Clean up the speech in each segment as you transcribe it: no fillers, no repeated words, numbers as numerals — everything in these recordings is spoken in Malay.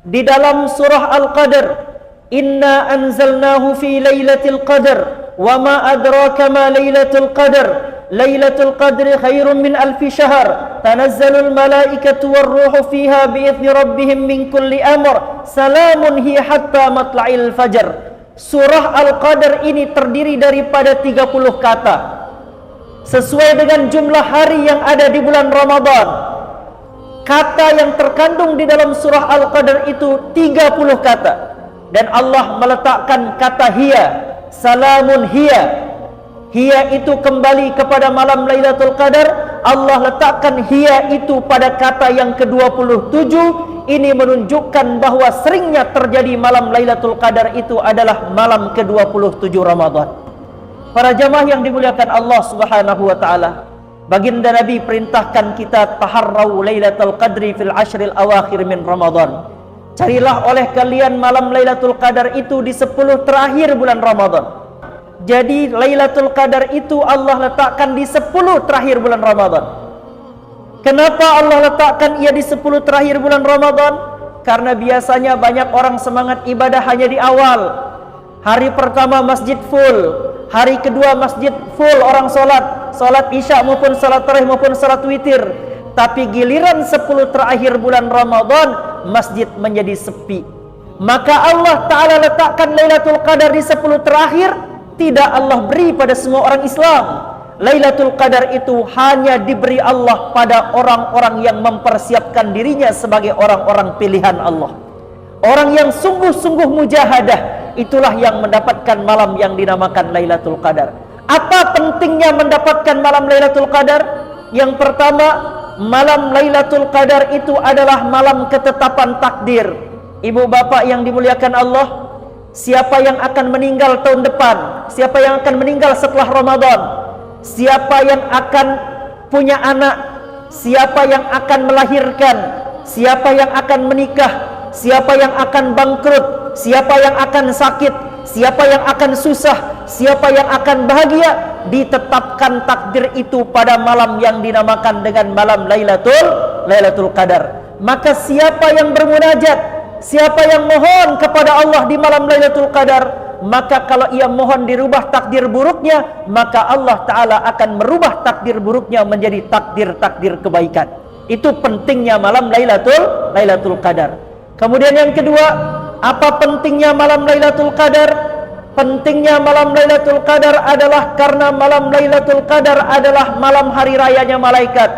di dalam surah Al-Qadr, inna anzalnahu fi lailatul qadr wa ma adraka ma lailatul qadr lailatul qadri khairum min alfi syahr tanazzalul malaikatu warruhu fiha biizni rabbihim min kulli amr salamun hiya hatta matla'il fajr. Surah Al-Qadr ini terdiri daripada 30 kata sesuai dengan jumlah hari yang ada di bulan Ramadan. Kata yang terkandung di dalam surah Al-Qadr itu 30 kata, dan Allah meletakkan kata hiya, salamun hiya. Hiya itu kembali kepada malam Lailatul Qadar. Allah letakkan hiya itu pada kata yang ke-27. Ini menunjukkan bahwa seringnya terjadi malam Lailatul Qadar itu adalah malam ke-27 Ramadan. Para jamaah yang dimuliakan Allah Subhanahu wa taala, baginda Nabi perintahkan kita taharrau Lailatul Qadri fil ashril awakhir min Ramadan. Carilah oleh kalian malam Lailatul Qadar itu di 10 terakhir bulan Ramadan. Jadi Lailatul Qadar itu Allah letakkan di 10 terakhir bulan Ramadan. Kenapa Allah letakkan ia di 10 terakhir bulan Ramadan? Karena biasanya banyak orang semangat ibadah hanya di awal. Hari pertama masjid full, hari kedua masjid full orang salat isya maupun salat tarawih maupun salat witir. Tapi giliran 10 terakhir bulan Ramadan, masjid menjadi sepi. Maka Allah Ta'ala letakkan Lailatul Qadar di 10 terakhir. Tidak Allah beri pada semua orang Islam. Lailatul Qadar itu hanya diberi Allah pada orang-orang yang mempersiapkan dirinya sebagai orang-orang pilihan Allah. Orang yang sungguh-sungguh mujahadah, itulah yang mendapatkan malam yang dinamakan Lailatul Qadar. Apa pentingnya mendapatkan malam Lailatul Qadar? Yang pertama, malam Lailatul Qadar itu adalah malam ketetapan takdir. Ibu bapak yang dimuliakan Allah, siapa yang akan meninggal tahun depan, siapa yang akan meninggal setelah Ramadan, siapa yang akan punya anak, siapa yang akan melahirkan, siapa yang akan menikah, siapa yang akan bangkrut, siapa yang akan sakit, siapa yang akan susah, siapa yang akan bahagia, ditetapkan takdir itu pada malam yang dinamakan dengan malam Lailatul Qadar. Maka siapa yang bermunajat, siapa yang mohon kepada Allah di malam Lailatul Qadar, maka kalau ia mohon dirubah takdir buruknya, maka Allah Ta'ala akan merubah takdir buruknya menjadi takdir-takdir kebaikan. Itu pentingnya malam Lailatul Qadar. Kemudian yang kedua, apa pentingnya malam Lailatul Qadar? Pentingnya malam Lailatul Qadar adalah karena malam Lailatul Qadar adalah malam hari rayanya malaikat.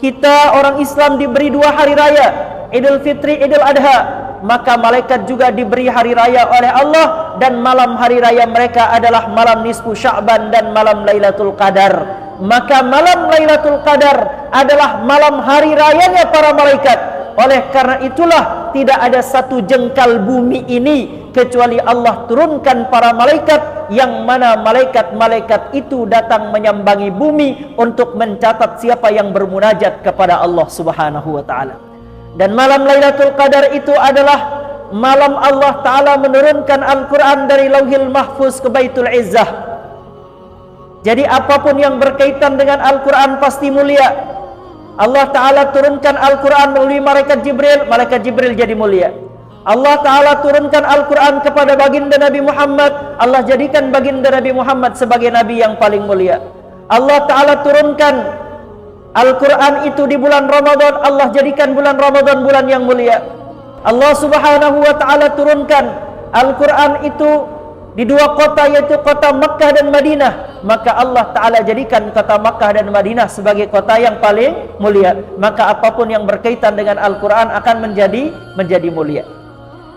Kita orang Islam diberi 2 hari raya, Idul Fitri, Idul Adha. Maka malaikat juga diberi hari raya oleh Allah, dan malam hari raya mereka adalah malam nisfu Sya'ban dan malam Lailatul Qadar. Maka malam Lailatul Qadar adalah malam hari rayanya para malaikat. Oleh karena itulah tidak ada satu jengkal bumi ini kecuali Allah turunkan para malaikat, yang mana malaikat-malaikat itu datang menyambangi bumi untuk mencatat siapa yang bermunajat kepada Allah Subhanahu wa taala. Dan malam Lailatul Qadar itu adalah malam Allah Ta'ala menurunkan Al-Quran dari Lauhil Mahfuz ke Baitul Izzah. Jadi apapun yang berkaitan dengan Al-Quran pasti mulia. Allah Ta'ala turunkan Al-Quran melalui malaikat Jibril jadi mulia. Allah Ta'ala turunkan Al-Quran kepada baginda Nabi Muhammad, Allah jadikan baginda Nabi Muhammad sebagai Nabi yang paling mulia. Allah Ta'ala turunkan Al-Quran itu di bulan Ramadan, Allah jadikan bulan Ramadan bulan yang mulia. Allah Subhanahu wa ta'ala turunkan Al-Quran itu di 2 kota, yaitu kota Makkah dan Madinah. Maka Allah Ta'ala jadikan kota Makkah dan Madinah sebagai kota yang paling mulia. Maka apapun yang berkaitan dengan Al-Quran akan menjadi mulia.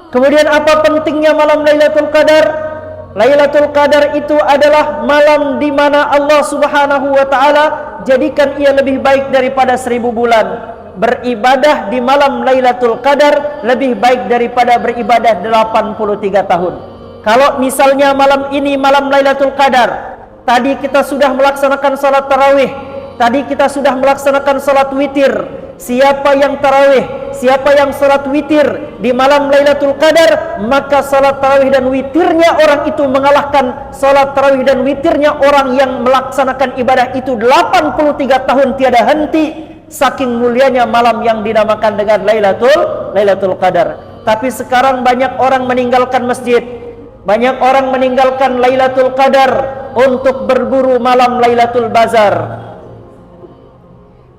Kemudian apa pentingnya malam Lailatul Qadar? Lailatul Qadar itu adalah malam di mana Allah Subhanahu wa ta'ala jadikan ia lebih baik daripada 1000 bulan. Beribadah di malam Lailatul Qadar lebih baik daripada beribadah 83 tahun. Kalau misalnya malam ini malam Lailatul Qadar, tadi kita sudah melaksanakan salat tarawih, tadi kita sudah melaksanakan salat witir. Siapa yang tarawih, siapa yang salat witir di malam Lailatul Qadar, maka salat tarawih dan witirnya orang itu mengalahkan salat tarawih dan witirnya orang yang melaksanakan ibadah itu 83 tahun tiada henti. Saking mulianya malam yang dinamakan dengan Lailatul Qadar. Tapi sekarang banyak orang meninggalkan masjid, banyak orang meninggalkan Lailatul Qadar untuk berburu malam Lailatul Bazar.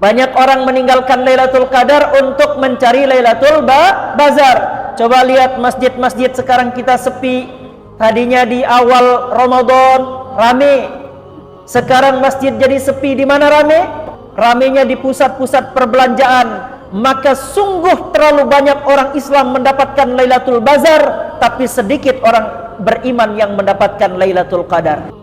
Banyak orang meninggalkan Lailatul Qadar untuk mencari Lailatul Bazar. Coba lihat masjid-masjid sekarang kita sepi. Tadinya di awal Ramadan rame, sekarang masjid jadi sepi. Di mana rame? Ramenya di pusat-pusat perbelanjaan. Maka sungguh terlalu banyak orang Islam mendapatkan Lailatul Bazar, tapi sedikit orang beriman yang mendapatkan Lailatul Qadar.